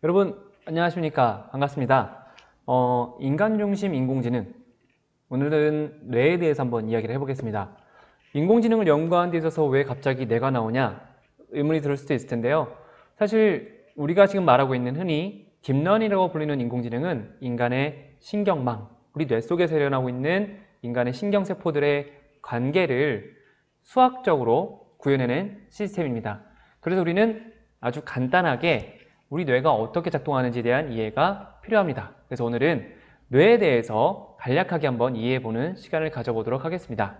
여러분 안녕하십니까. 반갑습니다. 인간 중심 인공지능, 오늘은 뇌에 대해서 한번 이야기를 해보겠습니다. 인공지능을 연구하는 데 있어서 왜 갑자기 뇌가 나오냐 의문이 들 수도 있을 텐데요. 사실 우리가 지금 말하고 있는 흔히 딥러닝이라고 불리는 인공지능은 인간의 신경망, 우리 뇌 속에서 일어나고 있는 인간의 신경세포들의 관계를 수학적으로 구현해낸 시스템입니다. 그래서 우리는 아주 간단하게 우리 뇌가 어떻게 작동하는지에 대한 이해가 필요합니다. 그래서 오늘은 뇌에 대해서 간략하게 한번 이해해보는 시간을 가져보도록 하겠습니다.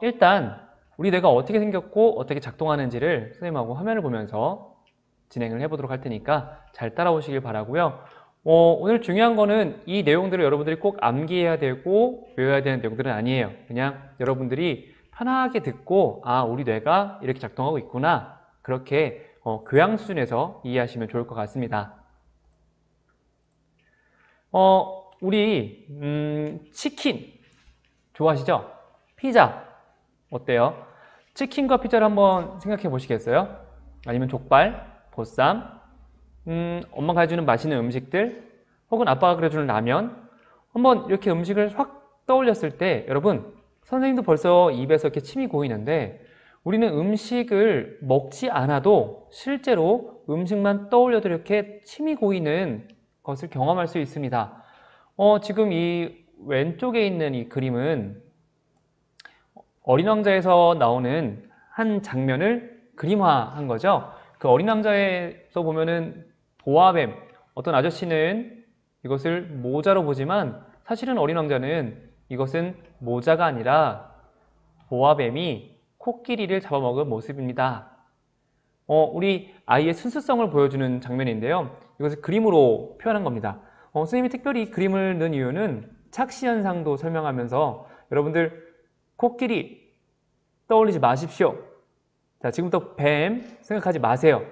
일단 우리 뇌가 어떻게 생겼고 어떻게 작동하는지를 선생님하고 화면을 보면서 진행을 해보도록 할 테니까 잘 따라오시길 바라고요. 오늘 중요한 거는 이 내용들을 여러분들이 꼭 암기해야 되고 외워야 되는 내용들은 아니에요. 그냥 여러분들이 편하게 듣고 우리 뇌가 이렇게 작동하고 있구나, 그렇게 교양 수준에서 이해하시면 좋을 것 같습니다. 우리 치킨 좋아하시죠? 피자 어때요? 치킨과 피자를 한번 생각해 보시겠어요? 아니면 족발, 보쌈, 엄마가 해주는 맛있는 음식들, 혹은 아빠가 그려주는 라면, 한번 이렇게 음식을 확 떠올렸을 때 여러분, 선생님도 벌써 입에서 이렇게 침이 고이는데 우리는 음식을 먹지 않아도 실제로 음식만 떠올려도 이렇게 침이 고이는 것을 경험할 수 있습니다. 지금 이 왼쪽에 있는 이 그림은 어린 왕자에서 나오는 한 장면을 그림화한 거죠. 그 어린 왕자에서 보면은 보아뱀, 어떤 아저씨는 이것을 모자로 보지만 사실은 어린 왕자는 이것은 모자가 아니라 보아뱀이 코끼리를 잡아먹은 모습입니다. 우리 아이의 순수성을 보여주는 장면인데요. 이것을 그림으로 표현한 겁니다. 선생님이 특별히 그림을 넣은 이유는 착시 현상도 설명하면서 여러분들 코끼리 떠올리지 마십시오. 자, 지금부터 뱀 생각하지 마세요.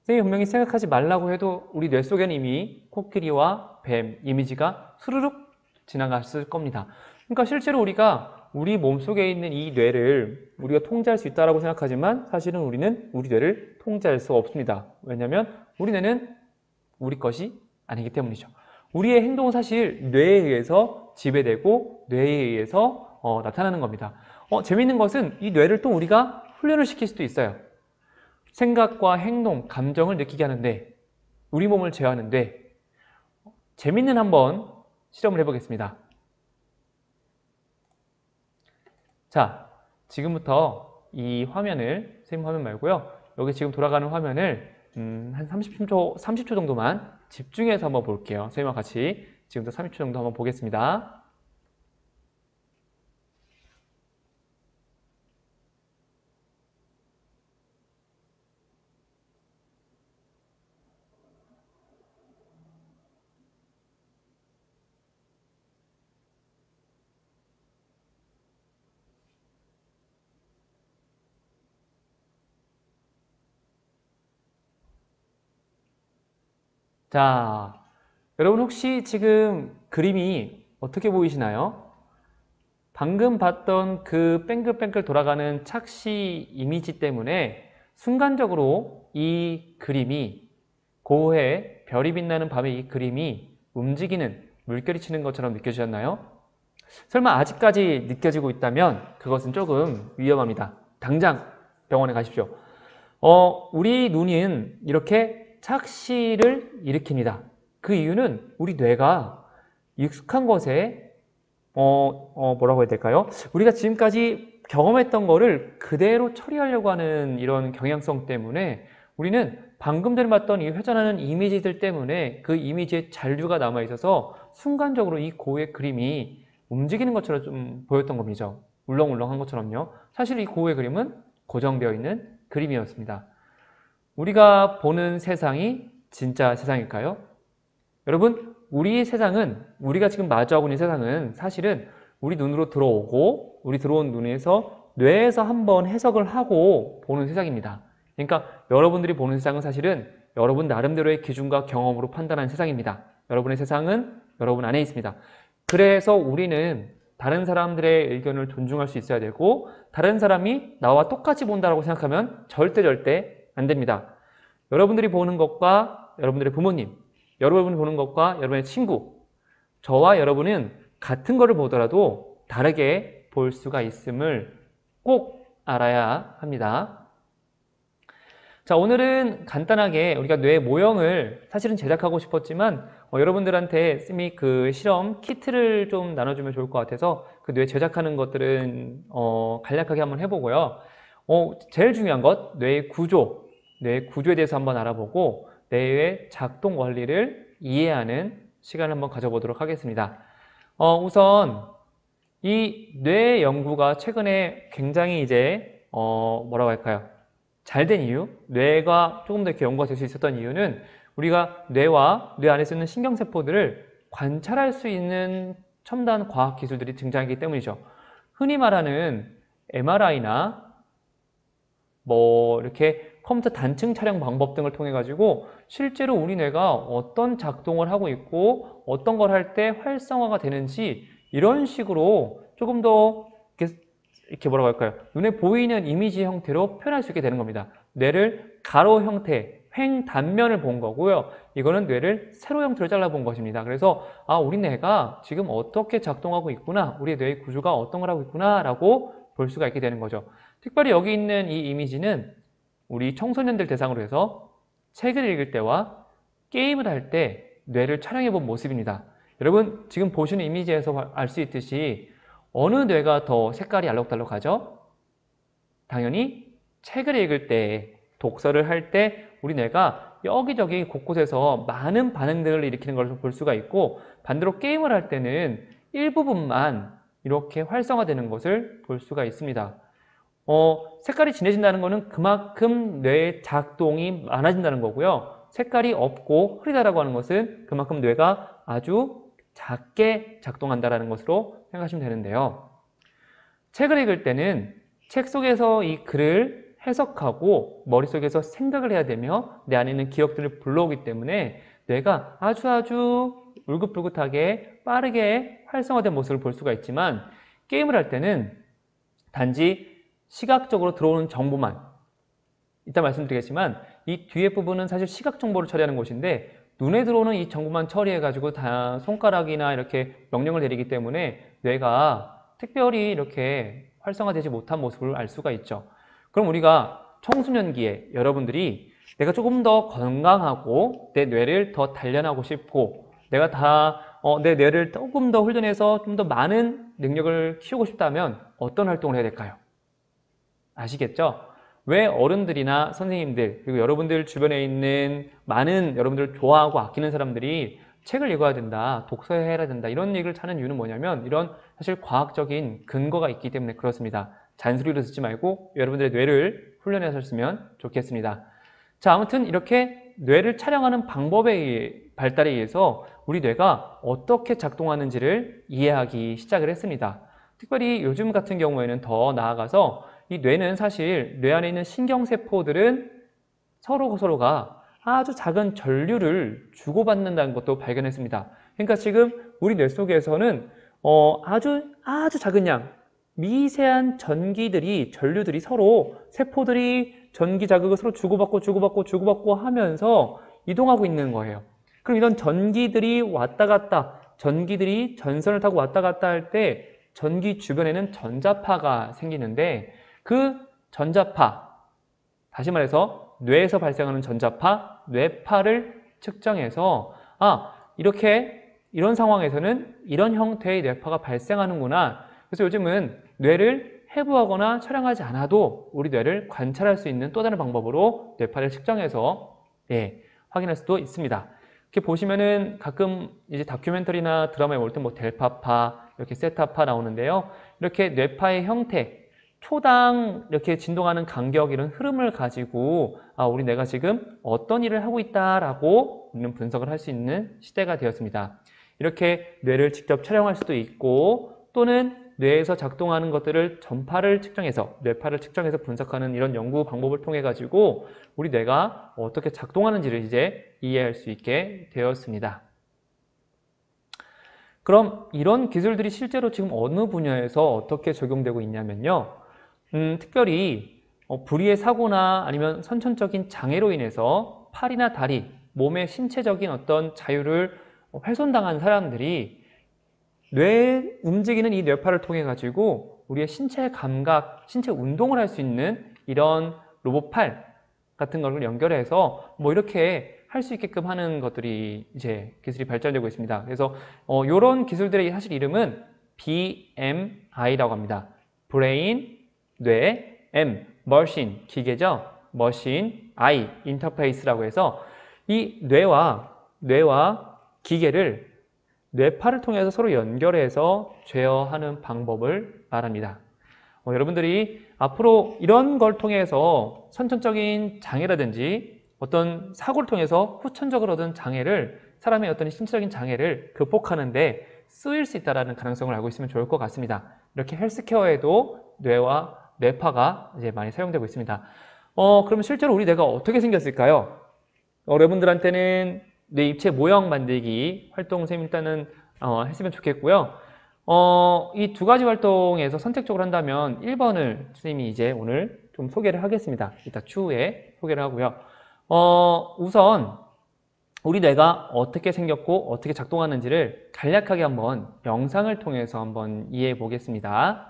선생님이 분명히 생각하지 말라고 해도 우리 뇌 속에는 이미 코끼리와 뱀 이미지가 스르륵 지나갔을 겁니다. 그러니까 실제로 우리가 우리 몸속에 있는 이 뇌를 우리가 통제할 수 있다고 생각하지만 사실은 우리는 우리 뇌를 통제할 수 없습니다. 왜냐하면 우리 뇌는 우리 것이 아니기 때문이죠. 우리의 행동은 사실 뇌에 의해서 지배되고 뇌에 의해서 나타나는 겁니다. 재미있는 것은 이 뇌를 또 우리가 훈련을 시킬 수도 있어요. 생각과 행동, 감정을 느끼게 하는데, 우리 몸을 제어하는데 재미있는 한번 실험을 해보겠습니다. 자, 지금부터 이 화면을, 선생님 화면 말고요, 여기 지금 돌아가는 화면을 한 30초 정도만 집중해서 한번 볼게요. 선생님과 같이 지금부터 30초 정도 한번 보겠습니다. 자, 여러분 혹시 지금 그림이 어떻게 보이시나요? 방금 봤던 그 뺑글뺑글 돌아가는 착시 이미지 때문에 순간적으로 이 그림이, 고해 별이 빛나는 밤의 이 그림이 움직이는, 물결이 치는 것처럼 느껴지셨나요? 설마 아직까지 느껴지고 있다면 그것은 조금 위험합니다. 당장 병원에 가십시오. 우리 눈은 이렇게 착시를 일으킵니다. 그 이유는 우리 뇌가 익숙한 것에 뭐라고 해야 될까요? 우리가 지금까지 경험했던 거를 그대로 처리하려고 하는 이런 경향성 때문에 우리는 방금 전에 봤던 이 회전하는 이미지들 때문에 그 이미지에 잔류가 남아있어서 순간적으로 이 고의 그림이 움직이는 것처럼 좀 보였던 겁니다. 울렁울렁한 것처럼요. 사실 이 고의 그림은 고정되어 있는 그림이었습니다. 우리가 보는 세상이 진짜 세상일까요? 여러분, 우리 세상은, 우리가 지금 마주하고 있는 세상은 사실은 우리 눈으로 들어오고 우리 들어온 눈에서 뇌에서 한번 해석을 하고 보는 세상입니다. 그러니까 여러분들이 보는 세상은 사실은 여러분 나름대로의 기준과 경험으로 판단하는 세상입니다. 여러분의 세상은 여러분 안에 있습니다. 그래서 우리는 다른 사람들의 의견을 존중할 수 있어야 되고, 다른 사람이 나와 똑같이 본다고 생각하면 절대 안 됩니다. 여러분들이 보는 것과 여러분들의 부모님, 여러분이 보는 것과 여러분의 친구, 저와 여러분은 같은 거를 보더라도 다르게 볼 수가 있음을 꼭 알아야 합니다. 자, 오늘은 간단하게 우리가 뇌 모형을 사실은 제작하고 싶었지만 여러분들한테 쌤이 그 실험 키트를 좀 나눠주면 좋을 것 같아서 그 뇌 제작하는 것들은 간략하게 한번 해보고요. 제일 중요한 것, 뇌의 구조에 대해서 한번 알아보고 뇌의 작동 원리를 이해하는 시간을 한번 가져보도록 하겠습니다. 우선 이 뇌 연구가 최근에 굉장히 이제 뭐라고 할까요? 잘 된 이유, 뇌가 조금 더 이렇게 연구가 될 수 있었던 이유는 우리가 뇌와 뇌 안에 있는 신경세포들을 관찰할 수 있는 첨단 과학 기술들이 등장하기 때문이죠. 흔히 말하는 MRI나 뭐 이렇게 컴퓨터 단층 촬영 방법 등을 통해 가지고 실제로 우리 뇌가 어떤 작동을 하고 있고 어떤 걸 할 때 활성화가 되는지 이런 식으로 조금 더 이렇게 뭐라고 할까요? 눈에 보이는 이미지 형태로 표현할 수 있게 되는 겁니다. 뇌를 가로 형태, 횡 단면을 본 거고요. 이거는 뇌를 세로 형태로 잘라본 것입니다. 그래서 우리 뇌가 지금 어떻게 작동하고 있구나, 우리 뇌의 구조가 어떤 걸 하고 있구나 라고 볼 수가 있게 되는 거죠. 특별히 여기 있는 이 이미지는 우리 청소년들 대상으로 해서 책을 읽을 때와 게임을 할 때 뇌를 촬영해 본 모습입니다. 여러분 지금 보시는 이미지에서 알 수 있듯이 어느 뇌가 더 색깔이 알록달록하죠? 당연히 책을 읽을 때, 독서를 할 때 우리 뇌가 여기저기 곳곳에서 많은 반응들을 일으키는 것을 볼 수가 있고 반대로 게임을 할 때는 일부분만 이렇게 활성화되는 것을 볼 수가 있습니다. 색깔이 진해진다는 것은 그만큼 뇌의 작동이 많아진다는 거고요. 색깔이 없고 흐리다라고 하는 것은 그만큼 뇌가 아주 작게 작동한다는 것으로 생각하시면 되는데요. 책을 읽을 때는 책 속에서 이 글을 해석하고 머릿속에서 생각을 해야 되며 내 안에 있는 기억들을 불러오기 때문에 뇌가 아주 울긋불긋하게 빠르게 활성화된 모습을 볼 수가 있지만 게임을 할 때는 단지 시각적으로 들어오는 정보만, 이따 말씀드리겠지만 이 뒤에 부분은 사실 시각 정보를 처리하는 곳인데 눈에 들어오는 이 정보만 처리해가지고 다 손가락이나 이렇게 명령을 내리기 때문에 뇌가 특별히 이렇게 활성화되지 못한 모습을 알 수가 있죠. 그럼 우리가 청소년기에 여러분들이 내가 조금 더 건강하고 내 뇌를 더 단련하고 싶고 내가 내 뇌를 조금 더 훈련해서 좀 더 많은 능력을 키우고 싶다면 어떤 활동을 해야 될까요? 아시겠죠? 왜 어른들이나 선생님들 그리고 여러분들 주변에 있는 많은 여러분들 좋아하고 아끼는 사람들이 책을 읽어야 된다, 독서해야 된다 이런 얘기를 하는 이유는 뭐냐면 이런 사실 과학적인 근거가 있기 때문에 그렇습니다. 잔소리로 듣지 말고 여러분들의 뇌를 훈련하셨으면 좋겠습니다. 자, 아무튼 이렇게 뇌를 촬영하는 방법의 발달에 의해서 우리 뇌가 어떻게 작동하는지를 이해하기 시작을 했습니다. 특별히 요즘 같은 경우에는 더 나아가서 이 뇌는 사실 뇌 안에 있는 신경세포들은 서로가 아주 작은 전류를 주고받는다는 것도 발견했습니다. 그러니까 지금 우리 뇌 속에서는 아주 작은 양, 미세한 전류들이 서로 세포들이 전기 자극을 서로 주고받고 하면서 이동하고 있는 거예요. 그럼 이런 전기들이 왔다 갔다, 전기들이 전선을 타고 왔다 갔다 할 때 전기 주변에는 전자파가 생기는데 그 전자파, 다시 말해서 뇌에서 발생하는 전자파, 뇌파를 측정해서 이런 상황에서는 이런 형태의 뇌파가 발생하는구나. 그래서 요즘은 뇌를 해부하거나 촬영하지 않아도 우리 뇌를 관찰할 수 있는 또 다른 방법으로 뇌파를 측정해서 확인할 수도 있습니다. 이렇게 보시면은 가끔 이제 다큐멘터리나 드라마에 볼 때 뭐 델파파, 이렇게 세타파 나오는데요. 이렇게 뇌파의 형태, 초당 이렇게 진동하는 간격 이런 흐름을 가지고 우리 뇌가 지금 어떤 일을 하고 있다라고 우리는 분석을 할 수 있는 시대가 되었습니다. 이렇게 뇌를 직접 촬영할 수도 있고 또는 뇌에서 작동하는 것들을 전파를 측정해서 뇌파를 측정해서 분석하는 이런 연구 방법을 통해 가지고 우리 뇌가 어떻게 작동하는지를 이제 이해할 수 있게 되었습니다. 그럼 이런 기술들이 실제로 지금 어느 분야에서 어떻게 적용되고 있냐면요. 특별히 불의의 사고나 아니면 선천적인 장애로 인해서 팔이나 다리, 몸의 신체적인 어떤 자유를 훼손당한 사람들이 움직이는 이 뇌파를 통해 가지고 우리의 신체 감각, 신체 운동을 할 수 있는 이런 로봇팔 같은 걸 연결해서 뭐 이렇게 할 수 있게끔 하는 것들이 이제 기술이 발전되고 있습니다. 그래서 이런 기술들의 사실 이름은 BMI라고 합니다. 브레인, 뇌, M, 머신, 기계죠. 머신, I, 인터페이스라고 해서 이 뇌와 기계를 뇌파를 통해서 서로 연결해서 제어하는 방법을 말합니다. 여러분들이 앞으로 이런 걸 통해서 선천적인 장애라든지 어떤 사고를 통해서 후천적으로 얻은 장애를, 사람의 어떤 신체적인 장애를 극복하는데 쓰일 수 있다는 가능성을 알고 있으면 좋을 것 같습니다. 이렇게 헬스케어에도 뇌와 뇌파가 이제 많이 사용되고 있습니다. 그럼 실제로 우리 뇌가 어떻게 생겼을까요? 여러분들한테는 뇌 입체 모형 만들기 활동 선생님 일단은 했으면 좋겠고요. 이 두 가지 활동에서 선택적으로 한다면 1번을 선생님이 이제 오늘 좀 소개를 하겠습니다. 이따 추후에 소개를 하고요. 우선 우리 뇌가 어떻게 생겼고 어떻게 작동하는지를 간략하게 한번 영상을 통해서 한번 이해해 보겠습니다.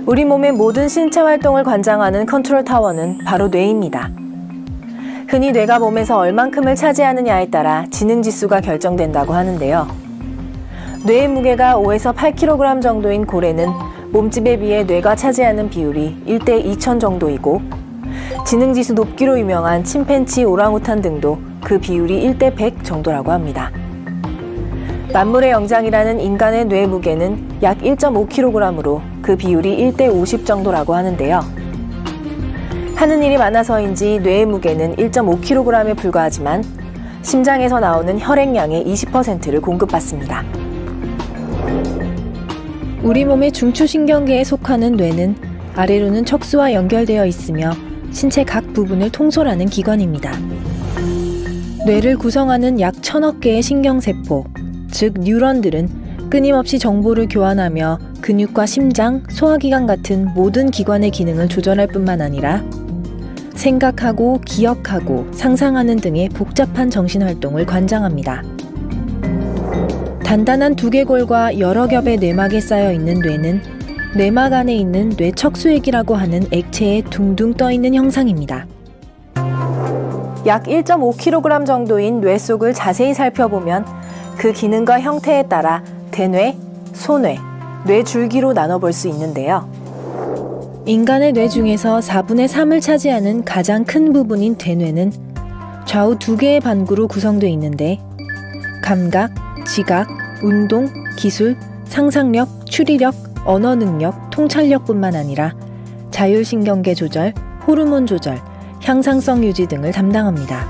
우리 몸의 모든 신체 활동을 관장하는 컨트롤 타워는 바로 뇌입니다. 흔히 뇌가 몸에서 얼만큼을 차지하느냐에 따라 지능지수가 결정된다고 하는데요. 뇌의 무게가 5에서 8kg 정도인 고래는 몸집에 비해 뇌가 차지하는 비율이 1대 2000 정도이고, 지능지수 높기로 유명한 침팬치, 오랑우탄 등도 그 비율이 1대 100 정도라고 합니다. 만물의 영장이라는 인간의 뇌 무게는 약 1.5kg으로 그 비율이 1대 50 정도라고 하는데요. 하는 일이 많아서인지 뇌의 무게는 1.5kg에 불과하지만 심장에서 나오는 혈액량의 20%를 공급받습니다. 우리 몸의 중추신경계에 속하는 뇌는 아래로는 척수와 연결되어 있으며 신체 각 부분을 통솔하는 기관입니다. 뇌를 구성하는 약 1000억 개의 신경세포, 즉 뉴런들은 끊임없이 정보를 교환하며 근육과 심장, 소화기관 같은 모든 기관의 기능을 조절할 뿐만 아니라 생각하고 기억하고 상상하는 등의 복잡한 정신활동을 관장합니다. 단단한 두개골과 여러 겹의 뇌막에 쌓여있는 뇌는 뇌막 안에 있는 뇌척수액이라고 하는 액체에 둥둥 떠있는 형상입니다. 약 1.5kg 정도인 뇌 속을 자세히 살펴보면 그 기능과 형태에 따라 대뇌, 소뇌, 뇌줄기로 나눠볼 수 있는데요. 인간의 뇌 중에서 4분의 3을 차지하는 가장 큰 부분인 대뇌는 좌우 2개의 반구로 구성되어 있는데 감각, 지각, 운동, 기술, 상상력, 추리력, 언어 능력, 통찰력뿐만 아니라 자율신경계 조절, 호르몬 조절, 향상성 유지 등을 담당합니다.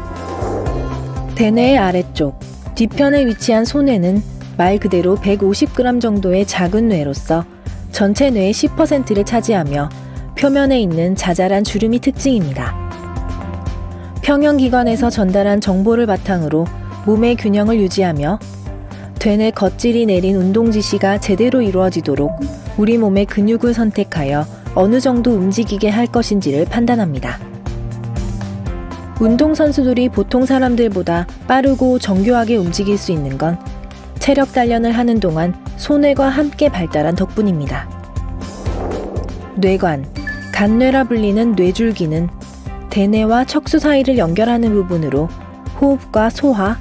대뇌의 아래쪽, 뒤편에 위치한 소뇌는 말 그대로 150g 정도의 작은 뇌로서 전체 뇌의 10%를 차지하며 표면에 있는 자잘한 주름이 특징입니다. 평형기관에서 전달한 정보를 바탕으로 몸의 균형을 유지하며 되뇌 겉질이 내린 운동 지시가 제대로 이루어지도록 우리 몸의 근육을 선택하여 어느 정도 움직이게 할 것인지를 판단합니다. 운동선수들이 보통 사람들보다 빠르고 정교하게 움직일 수 있는 건 체력 단련을 하는 동안 소뇌가 함께 발달한 덕분입니다. 뇌관, 간뇌라 불리는 뇌줄기는 대뇌와 척수 사이를 연결하는 부분으로 호흡과 소화,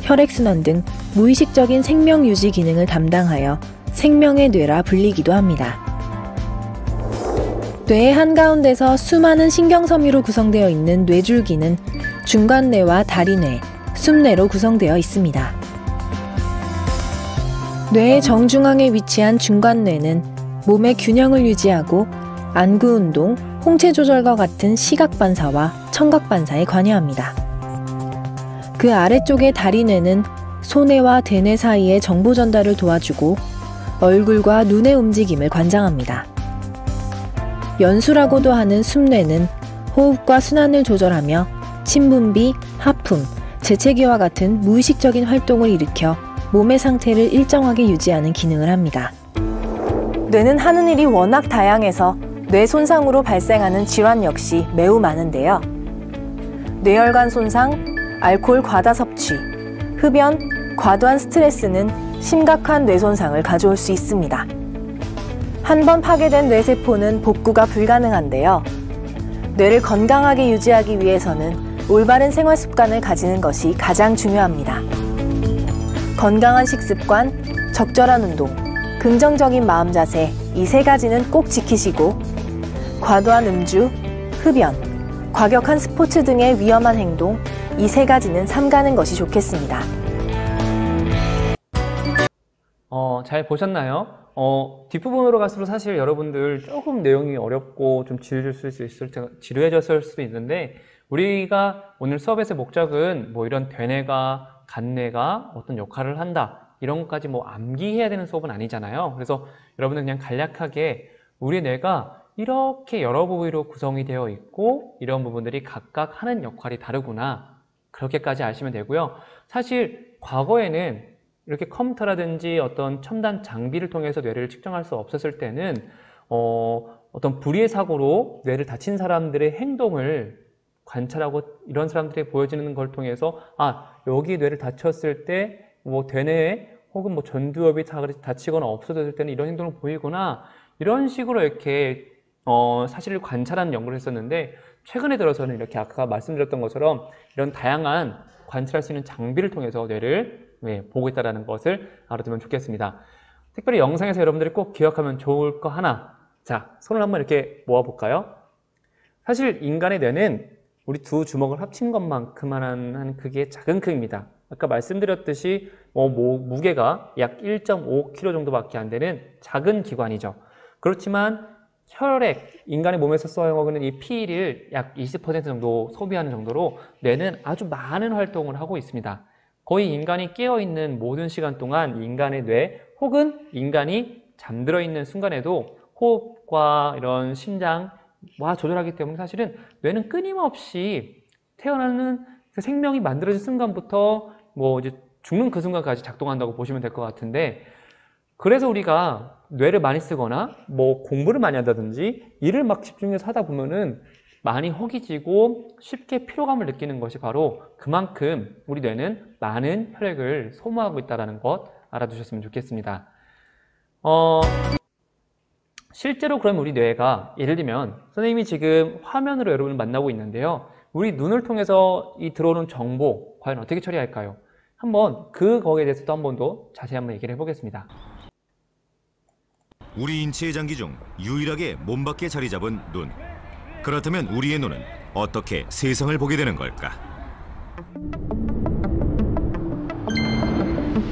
혈액순환 등 무의식적인 생명 유지 기능을 담당하여 생명의 뇌라 불리기도 합니다. 뇌의 한가운데서 수많은 신경섬유로 구성되어 있는 뇌줄기는 중간뇌와 다리뇌, 숨뇌로 구성되어 있습니다. 뇌의 정중앙에 위치한 중간뇌는 몸의 균형을 유지하고 안구운동, 홍채 조절과 같은 시각반사와 청각반사에 관여합니다. 그 아래쪽의 다리뇌는 소뇌와 대뇌 사이의 정보 전달을 도와주고 얼굴과 눈의 움직임을 관장합니다. 연수라고도 하는 숨뇌는 호흡과 순환을 조절하며 침분비, 하품, 재채기와 같은 무의식적인 활동을 일으켜 몸의 상태를 일정하게 유지하는 기능을 합니다. 뇌는 하는 일이 워낙 다양해서 뇌 손상으로 발생하는 질환 역시 매우 많은데요. 뇌혈관 손상, 알코올 과다 섭취, 흡연, 과도한 스트레스는 심각한 뇌 손상을 가져올 수 있습니다. 한 번 파괴된 뇌세포는 복구가 불가능한데요. 뇌를 건강하게 유지하기 위해서는 올바른 생활 습관을 가지는 것이 가장 중요합니다. 건강한 식습관, 적절한 운동, 긍정적인 마음 자세, 이 세 가지는 꼭 지키시고, 과도한 음주, 흡연, 과격한 스포츠 등의 위험한 행동, 이 세 가지는 삼가는 것이 좋겠습니다. 잘 보셨나요? 뒷부분으로 갈수록 사실 여러분들 조금 내용이 어렵고 좀 지루해졌을 수도 있는데, 우리가 오늘 수업에서의 목적은 뭐 이런 되뇌가, 간뇌가 어떤 역할을 한다, 이런 것까지 뭐 암기해야 되는 수업은 아니잖아요. 그래서 여러분은 그냥 간략하게 우리 뇌가 이렇게 여러 부위로 구성이 되어 있고 이런 부분들이 각각 하는 역할이 다르구나, 그렇게까지 아시면 되고요. 사실 과거에는 이렇게 컴퓨터라든지 어떤 첨단 장비를 통해서 뇌를 측정할 수 없었을 때는 어떤 불의의 사고로 뇌를 다친 사람들의 행동을 관찰하고 이런 사람들이 보여지는 걸 통해서 여기 뇌를 다쳤을 때 뭐 되뇌에 혹은 뭐 전두엽이 다치거나 없어졌을 때는 이런 행동을 보이구나, 이런 식으로 이렇게 사실을 관찰하는 연구를 했었는데, 최근에 들어서는 이렇게 아까 말씀드렸던 것처럼 이런 다양한 관찰할 수 있는 장비를 통해서 뇌를 보고 있다는 것을 알아두면 좋겠습니다. 특별히 영상에서 여러분들이 꼭 기억하면 좋을 거 하나, 자, 손을 한번 이렇게 모아볼까요? 사실 인간의 뇌는 우리 두 주먹을 합친 것만큼만 크기의 작은 크기입니다. 아까 말씀드렸듯이 무게가 약 1.5kg 정도밖에 안 되는 작은 기관이죠. 그렇지만 혈액, 인간의 몸에서 사용하는 이 피를 약 20% 정도 소비하는 정도로 뇌는 아주 많은 활동을 하고 있습니다. 거의 인간이 깨어있는 모든 시간 동안 인간의 뇌 혹은 인간이 잠들어 있는 순간에도 호흡과 이런 심장과 조절하기 때문에 사실은 뇌는 끊임없이 태어나는 그 생명이 만들어진 순간부터 이제 죽는 그 순간까지 작동한다고 보시면 될 것 같은데, 그래서 우리가 뇌를 많이 쓰거나 공부를 많이 한다든지 일을 막 집중해서 하다 보면은 많이 허기지고 쉽게 피로감을 느끼는 것이 바로 그만큼 우리 뇌는 많은 혈액을 소모하고 있다는 것 알아두셨으면 좋겠습니다. 실제로 그럼 우리 뇌가, 예를 들면 선생님이 지금 화면으로 여러분을 만나고 있는데요, 우리 눈을 통해서 이 들어오는 정보 과연 어떻게 처리할까요? 한번 거기에 대해서도 한 번 더 자세히 한번 얘기를 해보겠습니다. 우리 인체의 장기 중 유일하게 몸 밖에 자리 잡은 눈. 그렇다면 우리의 눈은 어떻게 세상을 보게 되는 걸까?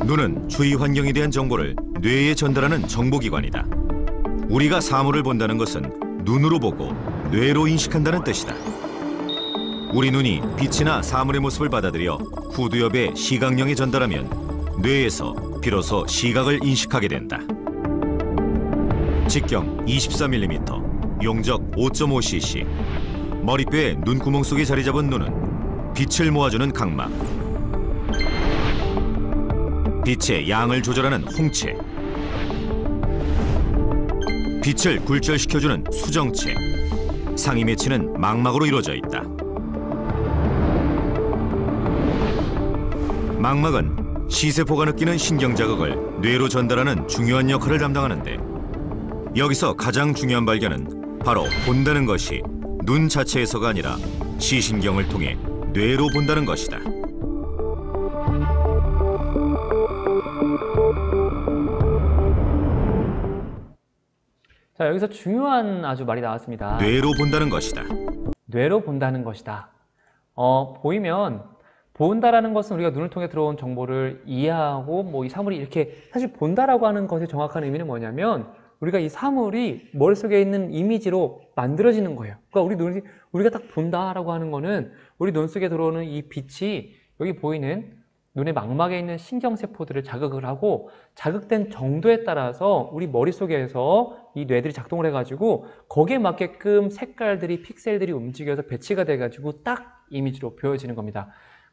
눈은 주위 환경에 대한 정보를 뇌에 전달하는 정보기관이다. 우리가 사물을 본다는 것은 눈으로 보고 뇌로 인식한다는 뜻이다. 우리 눈이 빛이나 사물의 모습을 받아들여 후두엽에 시각령에 전달하면 뇌에서 비로소 시각을 인식하게 된다. 직경 24mm, 용적 5.5cc, 머리뼈의 눈구멍 속에 자리 잡은 눈은 빛을 모아주는 각막, 빛의 양을 조절하는 홍채, 빛을 굴절시켜주는 수정체, 상이 맺히는 망막으로 이루어져 있다. 망막은 시세포가 느끼는 신경자극을 뇌로 전달하는 중요한 역할을 담당하는데, 여기서 가장 중요한 발견은 바로 본다는 것이 눈 자체에서가 아니라 시신경을 통해 뇌로 본다는 것이다. 자, 여기서 중요한 아주 말이 나왔습니다. 뇌로 본다는 것이다. 뇌로 본다는 것이다. 본다라는 것은 우리가 눈을 통해 들어온 정보를 이해하고 이 사물이 이렇게, 사실 본다라고 하는 것의 정확한 의미는 뭐냐면 우리가 이 사물이 머릿속에 있는 이미지로 만들어지는 거예요. 그러니까 우리가 딱 본다라고 하는 거는 우리 눈 속에 들어오는 이 빛이 여기 보이는 눈의 망막에 있는 신경세포들을 자극을 하고, 자극된 정도에 따라서 우리 머릿속에서 이 뇌들이 작동을 해가지고 거기에 맞게끔 색깔들이, 픽셀들이 움직여서 배치가 돼가지고 딱 이미지로 보여지는 겁니다.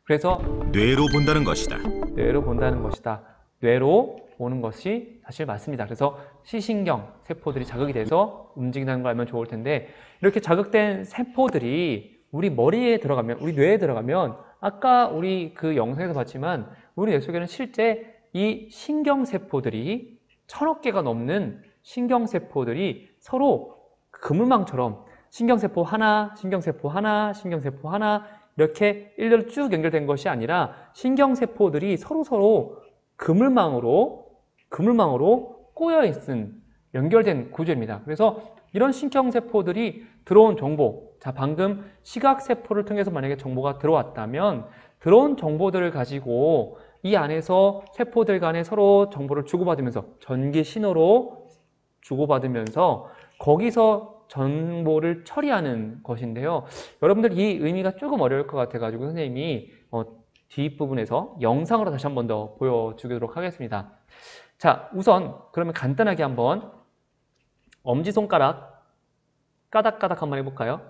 그래서 뇌로 본다는 것이다. 뇌로 본다는 것이다. 뇌로 보는 것이 사실 맞습니다. 그래서 시신경 세포들이 자극이 돼서 움직인다는 걸 알면 좋을 텐데, 이렇게 자극된 세포들이 우리 머리에 들어가면, 우리 뇌에 들어가면, 아까 우리 그 영상에서 봤지만 우리 뇌 속에는 실제 이 신경세포들이 1000억 개가 넘는 신경세포들이 서로 그물망처럼 신경세포 하나, 신경세포 하나, 신경세포 하나 이렇게 일렬로 쭉 연결된 것이 아니라 신경세포들이 서로 그물망으로 꼬여있은 연결된 구조입니다. 그래서 이런 신경세포들이 들어온 정보, 자 방금 시각세포를 통해서 만약에 정보가 들어왔다면 들어온 정보들을 가지고 이 안에서 세포들 간에 서로 정보를 주고받으면서 전기 신호로 주고받으면서 거기서 정보를 처리하는 것인데요. 여러분들 이 의미가 조금 어려울 것 같아가지고 선생님이 뒷부분에서 영상으로 다시 한 번 더 보여주도록 하겠습니다. 자, 우선 그러면 간단하게 한번 엄지손가락 까닥까닥 한번 해볼까요?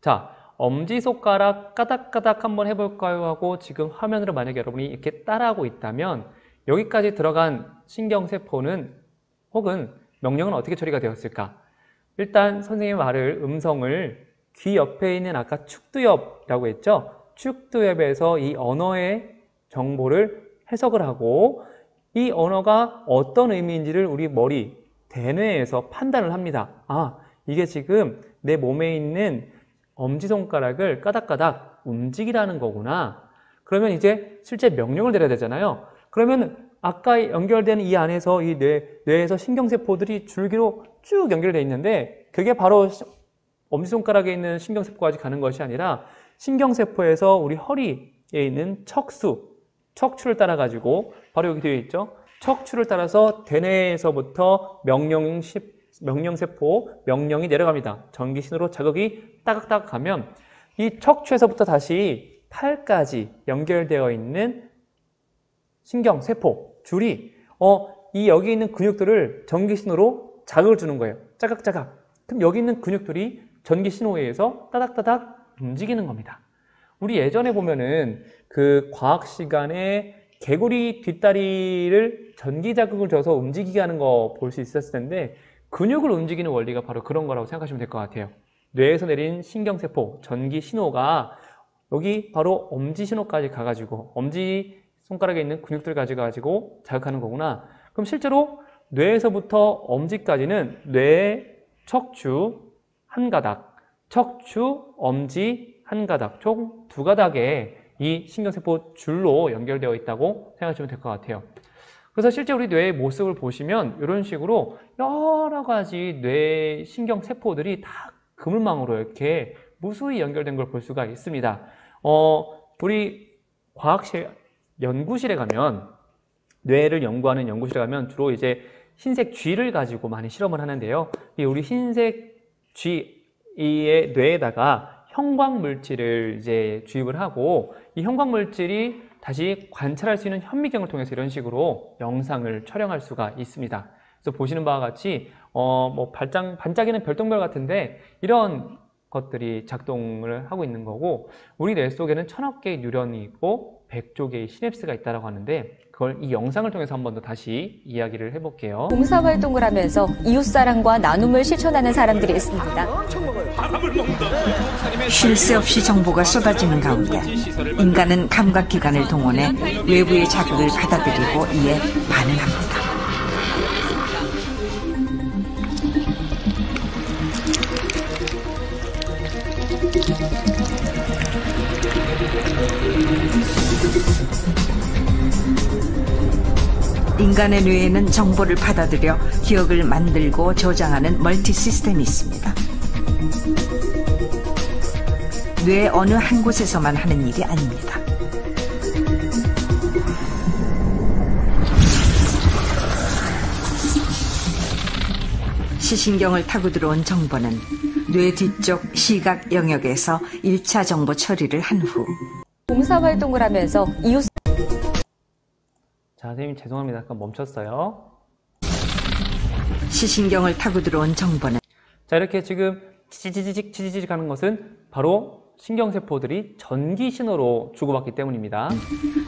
자, 엄지손가락 까닥까닥 한번 해볼까요? 하고 지금 화면으로 만약에 여러분이 이렇게 따라하고 있다면 여기까지 들어간 신경세포는 혹은 명령은 어떻게 처리가 되었을까? 일단 선생님의 말을, 음성을 귀 옆에 있는 아까 축두엽이라고 했죠? 축두엽에서 이 언어의 정보를 해석을 하고 이 언어가 어떤 의미인지를 우리 머리, 대뇌에서 판단을 합니다. 아, 이게 지금 내 몸에 있는 엄지손가락을 까닥까닥 움직이라는 거구나. 그러면 이제 실제 명령을 내려야 되잖아요. 그러면 아까 연결된 이 안에서 이 뇌에서 신경세포들이 줄기로 쭉 연결되어 있는데 그게 바로 엄지손가락에 있는 신경세포까지 가는 것이 아니라 신경세포에서 우리 허리에 있는 척추를 따라가지고 바로 여기 되어 있죠. 척추를 따라서 대뇌에서부터 명령세포, 명령이 내려갑니다. 전기신호로 자극이 따각따각 가면 이 척추에서부터 다시 팔까지 연결되어 있는 신경세포, 줄이 이 여기 있는 근육들을 전기신호로 자극을 주는 거예요. 짜각짜각. 그럼 여기 있는 근육들이 전기신호에 의해서 따닥따닥 움직이는 겁니다. 우리 예전에 보면은 그 과학 시간에 개구리 뒷다리를 전기 자극을 줘서 움직이게 하는 거 볼 수 있었을 텐데 근육을 움직이는 원리가 바로 그런 거라고 생각하시면 될 것 같아요. 뇌에서 내린 신경세포, 전기 신호가 여기 바로 엄지신호까지 가가지고 엄지 손가락에 있는 근육들 가지고 자극하는 거구나. 그럼 실제로 뇌에서부터 엄지까지는 뇌, 척추 한 가닥, 척추, 엄지 한 가닥, 총 2가닥의 이 신경세포 줄로 연결되어 있다고 생각하시면 될 것 같아요. 그래서 실제 우리 뇌의 모습을 보시면 이런 식으로 여러 가지 뇌 신경세포들이 다 그물망으로 이렇게 무수히 연결된 걸 볼 수가 있습니다. 우리 과학실 연구실에 가면, 뇌를 연구하는 연구실에 가면 주로 이제 흰색 쥐를 가지고 많이 실험을 하는데요. 이 우리 흰색 쥐의 뇌에다가 형광물질을 이제 주입을 하고 이 형광물질이 다시 관찰할 수 있는 현미경을 통해서 이런 식으로 영상을 촬영할 수가 있습니다. 그래서 보시는 바와 같이 뭐 반짝이는 별똥별 같은데 이런 것들이 작동을 하고 있는 거고 우리 뇌 속에는 1000억 개의 뉴런이 있고 100조 개의 시냅스가 있다고 하는데 그걸 이 영상을 통해서 한 번 더 다시 이야기를 해볼게요. 봉사활동을 하면서 이웃사랑과 나눔을 실천하는 사람들이 있습니다. 쉴 새 없이 정보가 쏟아지는 가운데 인간은 감각기관을 동원해 외부의 자극을 받아들이고 이에 반응합니다. 인간의 뇌에는 정보를 받아들여 기억을 만들고 저장하는 멀티 시스템이 있습니다. 뇌 어느 한 곳에서만 하는 일이 아닙니다. 시신경을 타고 들어온 정보는 뇌 뒤쪽 시각 영역에서 1차 정보 처리를 한 후 봉사활동을 하면서 이웃 자, 선생님 죄송합니다. 잠깐 멈췄어요. 시신경을 타고 들어온 정보는 자, 이렇게 지금 치지직 하는 것은 바로 신경세포들이 전기 신호로 주고받기 때문입니다.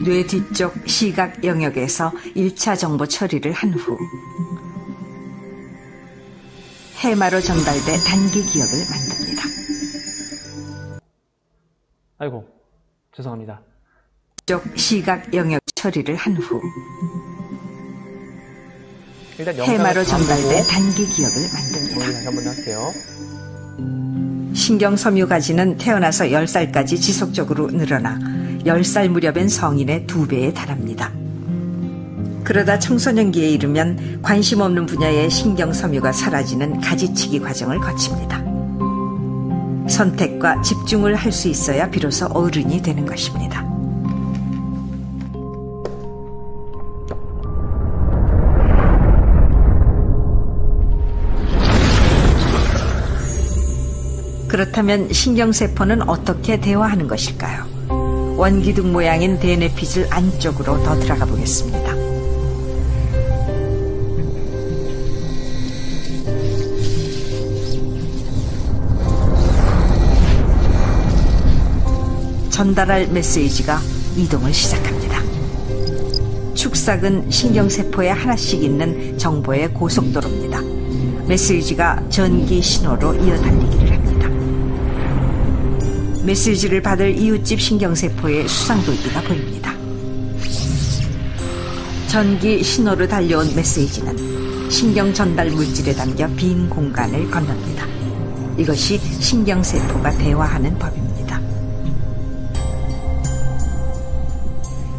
뇌 뒤쪽 시각 영역에서 1차 정보 처리를 한 후 해마로 전달돼 단기 기억을 만듭니다. 아이고, 죄송합니다. 쪽 시각 영역 처리를 한 후 일단 해마로 전달돼 보고 단기 기억을 만듭니다. 다시 한번 할게요. 신경섬유 가지는 태어나서 10살까지 지속적으로 늘어나 10살 무렵엔 성인의 2배에 달합니다. 그러다 청소년기에 이르면 관심 없는 분야의 신경섬유가 사라지는 가지치기 과정을 거칩니다. 선택과 집중을 할 수 있어야 비로소 어른이 되는 것입니다. 그렇다면 신경세포는 어떻게 대화하는 것일까요? 원기둥 모양인 대뇌피질 안쪽으로 더 들어가 보겠습니다. 전달할 메시지가 이동을 시작합니다. 축삭은 신경세포에 하나씩 있는 정보의 고속도로입니다. 메시지가 전기 신호로 이어달리기를 합니다. 메시지를 받을 이웃집 신경세포의 수상돌기가 보입니다. 전기 신호로 달려온 메시지는 신경 전달 물질에 담겨 빈 공간을 건넙니다. 이것이 신경세포가 대화하는 법입니다.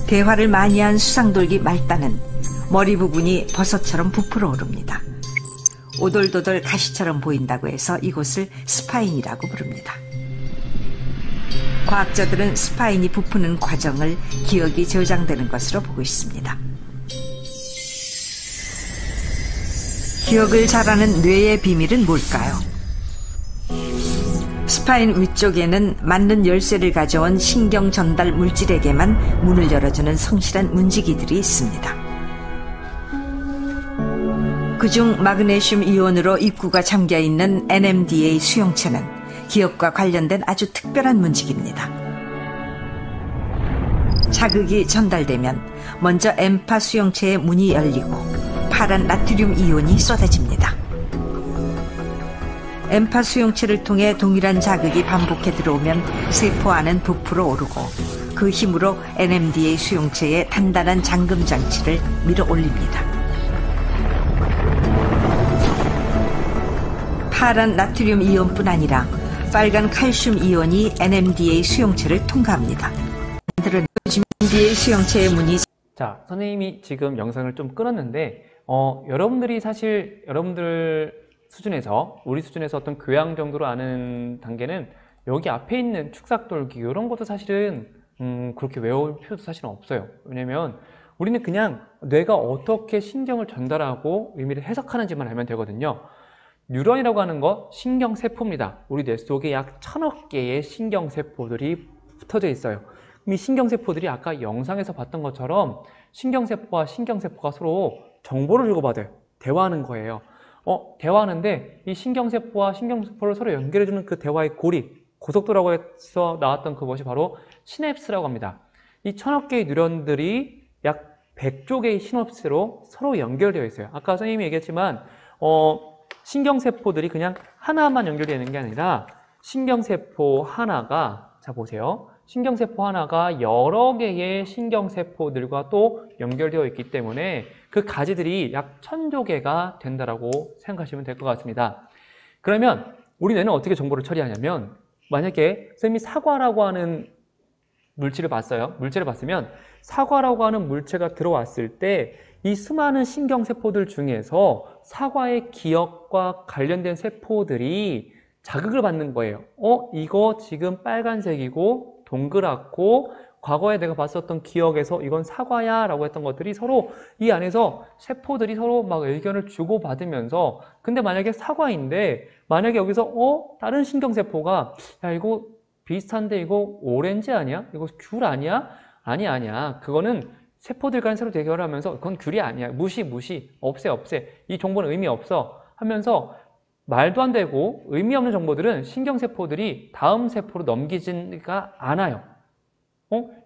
대화를 많이 한 수상돌기 말단은 머리 부분이 버섯처럼 부풀어 오릅니다. 오돌도돌 가시처럼 보인다고 해서 이곳을 스파인이라고 부릅니다. 과학자들은 스파인이 부푸는 과정을 기억이 저장되는 것으로 보고 있습니다. 기억을 잘하는 뇌의 비밀은 뭘까요? 스파인 위쪽에는 맞는 열쇠를 가져온 신경 전달 물질에게만 문을 열어주는 성실한 문지기들이 있습니다. 그중 마그네슘 이온으로 입구가 잠겨있는 NMDA 수용체는 기억과 관련된 아주 특별한 문지기입니다. 자극이 전달되면 먼저 엠파 수용체의 문이 열리고 파란 나트륨 이온이 쏟아집니다. 엠파 수용체를 통해 동일한 자극이 반복해 들어오면 세포 안은 부풀어 오르고 그 힘으로 NMDA 수용체의 단단한 잠금 장치를 밀어 올립니다. 파란 나트륨 이온뿐 아니라 빨간 칼슘 이온이 NMDA 수용체를 통과합니다. NMDA 수용체의 문이 자, 선생님이 지금 영상을 좀 끊었는데 여러분들이 사실 여러분들 수준에서 우리 수준에서 어떤 교양 정도로 아는 단계는 여기 앞에 있는 축삭돌기 이런 것도 사실은 그렇게 외울 필요도 사실은 없어요. 왜냐면 우리는 그냥 뇌가 어떻게 신경을 전달하고 의미를 해석하는지만 알면 되거든요. 뉴런이라고 하는 것 신경세포입니다. 우리 뇌 속에 약 1000억 개의 신경세포들이 붙어져 있어요. 이 신경세포들이 아까 영상에서 봤던 것처럼 신경세포와 신경세포가 서로 정보를 주고받아요. 대화하는 거예요. 대화하는데 이 신경세포와 신경세포를 서로 연결해주는 그 대화의 고속도라고 해서 나왔던 그것이 바로 시냅스라고 합니다. 이 1000억 개의 뉴런들이 약 100조 개의 시냅스로 서로 연결되어 있어요. 아까 선생님이 얘기했지만 신경세포들이 그냥 하나만 연결되어 있는 게 아니라 신경세포 하나가 자 보세요. 신경세포 하나가 여러 개의 신경세포들과 또 연결되어 있기 때문에 그 가지들이 약 1000조 개가 된다라고 생각하시면 될 것 같습니다. 그러면 우리 뇌는 어떻게 정보를 처리하냐면 만약에 선생님이 사과라고 하는 물질을 봤어요. 물질을 봤으면 사과라고 하는 물체가 들어왔을 때 이 수많은 신경세포들 중에서 사과의 기억과 관련된 세포들이 자극을 받는 거예요. 이거 지금 빨간색이고 동그랗고 과거에 내가 봤었던 기억에서 이건 사과야 라고 했던 것들이 서로 이 안에서 세포들이 서로 막 의견을 주고받으면서 근데 만약에 사과인데 만약에 여기서 다른 신경세포가 야 이거 비슷한데 이거 오렌지 아니야? 이거 귤 아니야? 아니야. 그거는 세포들 간 서로 대결을 하면서 그건 귤이 아니야. 무시. 없애. 이 정보는 의미 없어. 하면서 말도 안 되고 의미 없는 정보들은 신경세포들이 다음 세포로 넘기지가 않아요.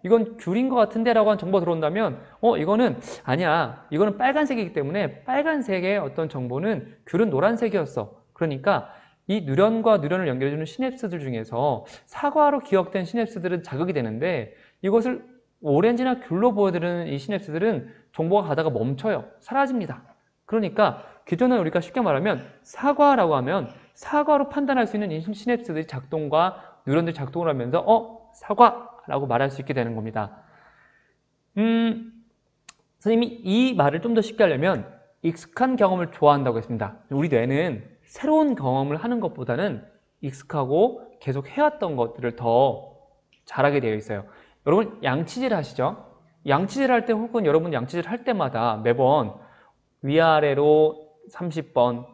이건 귤인 것 같은데 라고 한 정보가 들어온다면 이거는 아니야. 이거는 빨간색이기 때문에 빨간색의 어떤 정보는 귤은 노란색이었어. 그러니까 이 뉴런과 뉴런을 연결해주는 시냅스들 중에서 사과로 기억된 시냅스들은 자극이 되는데 이것을 오렌지나 귤로 보여드리는 이 시냅스들은 정보가 가다가 멈춰요. 사라집니다. 그러니까 기존에 우리가 쉽게 말하면 사과라고 하면 사과로 판단할 수 있는 이 시냅스들이 작동과 뉴런들이 작동을 하면서 사과라고 말할 수 있게 되는 겁니다. 선생님이 이 말을 좀 더 쉽게 하려면 익숙한 경험을 좋아한다고 했습니다. 우리 뇌는 새로운 경험을 하는 것보다는 익숙하고 계속 해왔던 것들을 더 잘하게 되어 있어요. 여러분 양치질 하시죠? 양치질 할 때 혹은 여러분 양치질 할 때마다 매번 위아래로 30번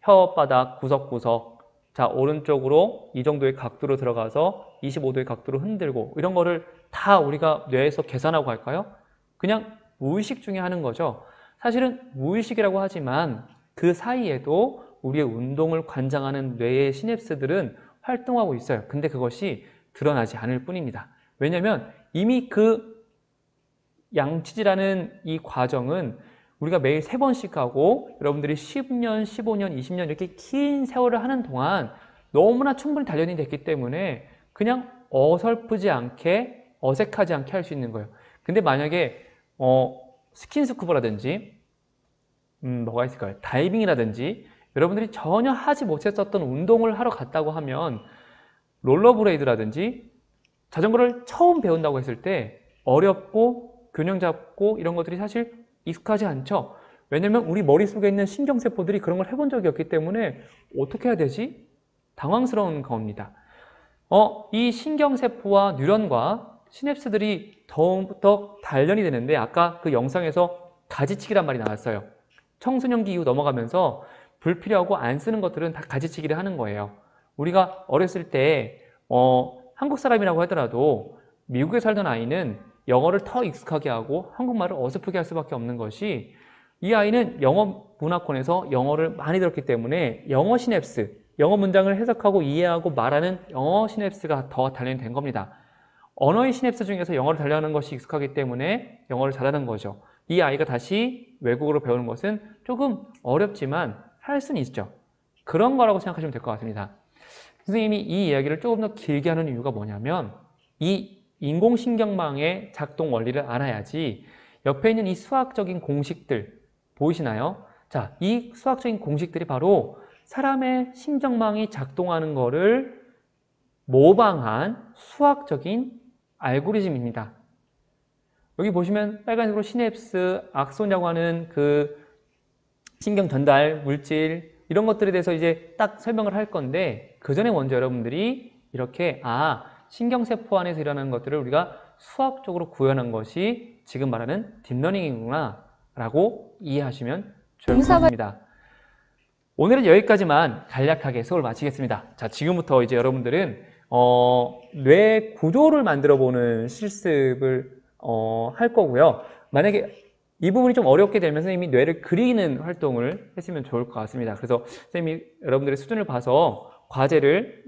혓바닥 구석구석 자 오른쪽으로 이 정도의 각도로 들어가서 25도의 각도로 흔들고 이런 거를 다 우리가 뇌에서 계산하고 할까요? 그냥 무의식 중에 하는 거죠. 사실은 무의식이라고 하지만 그 사이에도 우리의 운동을 관장하는 뇌의 시냅스들은 활동하고 있어요. 근데 그것이 드러나지 않을 뿐입니다. 왜냐하면 이미 그 양치질하는 이 과정은 우리가 매일 3번씩 하고 여러분들이 10년, 15년, 20년 이렇게 긴 세월을 하는 동안 너무나 충분히 단련이 됐기 때문에 그냥 어설프지 않게 어색하지 않게 할 수 있는 거예요. 근데 만약에 스킨스쿠버라든지 뭐가 있을까요? 다이빙이라든지 여러분들이 전혀 하지 못했었던 운동을 하러 갔다고 하면 롤러브레이드라든지 자전거를 처음 배운다고 했을 때 어렵고 균형 잡고 이런 것들이 사실 익숙하지 않죠. 왜냐면 우리 머릿속에 있는 신경세포들이 그런 걸 해본 적이 없기 때문에 어떻게 해야 되지? 당황스러운 겁니다. 이 신경세포와 뉴런과 시냅스들이 더욱더 단련이 되는데 아까 그 영상에서 가지치기란 말이 나왔어요. 청소년기 이후 넘어가면서 불필요하고 안 쓰는 것들은 다 가지치기를 하는 거예요. 우리가 어렸을 때 한국 사람이라고 하더라도 미국에 살던 아이는 영어를 더 익숙하게 하고 한국말을 어설프게 할 수밖에 없는 것이 이 아이는 영어 문화권에서 영어를 많이 들었기 때문에 영어 시냅스, 영어 문장을 해석하고 이해하고 말하는 영어 시냅스가 더 단련된 겁니다. 언어의 시냅스 중에서 영어를 단련하는 것이 익숙하기 때문에 영어를 잘하는 거죠. 이 아이가 다시 외국어로 배우는 것은 조금 어렵지만 할 수는 있죠. 그런 거라고 생각하시면 될 것 같습니다. 선생님이 이 이야기를 조금 더 길게 하는 이유가 뭐냐면 이 인공신경망의 작동 원리를 알아야지 옆에 있는 이 수학적인 공식들 보이시나요? 자, 이 수학적인 공식들이 바로 사람의 신경망이 작동하는 거를 모방한 수학적인 알고리즘입니다. 여기 보시면 빨간색으로 시냅스, 악손이라고 하는 그 신경 전달 물질 이런 것들에 대해서 이제 딱 설명을 할 건데 그 전에 먼저 여러분들이 이렇게 신경세포 안에서 일어나는 것들을 우리가 수학적으로 구현한 것이 지금 말하는 딥러닝이구나 라고 이해하시면 좋을 것 같습니다. 오늘은 여기까지만 간략하게 수업을 마치겠습니다. 자, 지금부터 이제 여러분들은 뇌 구조를 만들어 보는 실습을 할 거고요. 만약에 이 부분이 좀 어렵게 되면 선생님이 뇌를 그리는 활동을 했으면 좋을 것 같습니다. 그래서 선생님이 여러분들의 수준을 봐서 과제를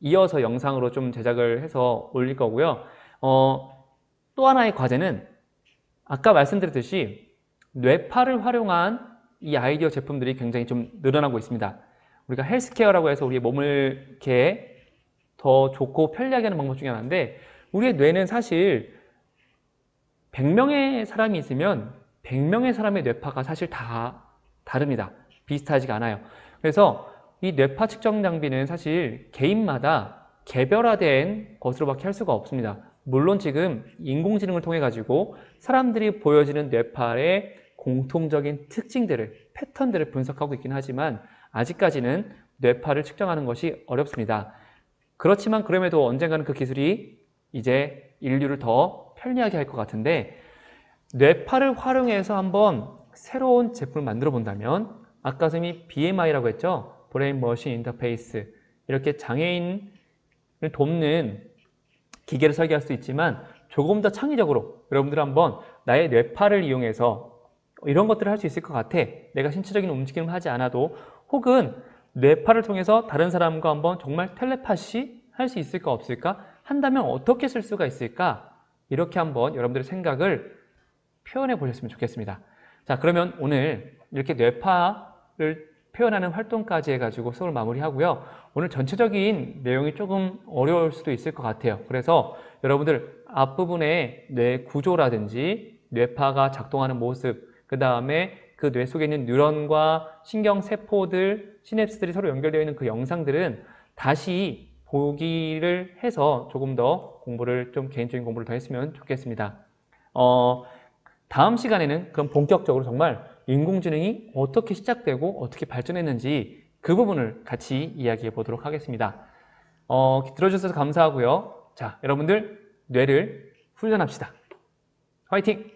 이어서 영상으로 좀 제작을 해서 올릴 거고요. 또 하나의 과제는 아까 말씀드렸듯이 뇌파를 활용한 이 아이디어 제품들이 굉장히 좀 늘어나고 있습니다. 우리가 헬스케어라고 해서 우리의 몸을 이렇게 더 좋고 편리하게 하는 방법 중에 하나인데 우리의 뇌는 사실 100명의 사람이 있으면 100명의 사람의 뇌파가 사실 다 다릅니다. 비슷하지가 않아요. 그래서 이 뇌파 측정 장비는 사실 개인마다 개별화된 것으로밖에 할 수가 없습니다. 물론 지금 인공지능을 통해 가지고 사람들이 보여지는 뇌파의 공통적인 특징들을, 패턴들을 분석하고 있긴 하지만 아직까지는 뇌파를 측정하는 것이 어렵습니다. 그렇지만 그럼에도 언젠가는 그 기술이 이제 인류를 더 편리하게 할 것 같은데 뇌파를 활용해서 한번 새로운 제품을 만들어 본다면 아까 선생님이 BMI라고 했죠? 브레인 머신 인터페이스 이렇게 장애인을 돕는 기계를 설계할 수 있지만 조금 더 창의적으로 여러분들 한번 나의 뇌파를 이용해서 이런 것들을 할 수 있을 것 같아. 내가 신체적인 움직임을 하지 않아도 혹은 뇌파를 통해서 다른 사람과 한번 정말 텔레파시 할 수 있을까 없을까? 한다면 어떻게 쓸 수가 있을까? 이렇게 한번 여러분들의 생각을 표현해 보셨으면 좋겠습니다. 자, 그러면 오늘 이렇게 뇌파를 표현하는 활동까지 해가지고 수업을 마무리하고요. 오늘 전체적인 내용이 조금 어려울 수도 있을 것 같아요. 그래서 여러분들 앞부분에 뇌 구조라든지 뇌파가 작동하는 모습, 그 다음에 그 뇌 속에 있는 뉴런과 신경세포들, 시냅스들이 서로 연결되어 있는 그 영상들은 다시 보기를 해서 조금 더 공부를 좀 개인적인 공부를 더 했으면 좋겠습니다. 다음 시간에는 그럼 본격적으로 정말 인공지능이 어떻게 시작되고 어떻게 발전했는지 그 부분을 같이 이야기해 보도록 하겠습니다. 들어주셔서 감사하고요. 자, 여러분들 뇌를 훈련합시다. 화이팅!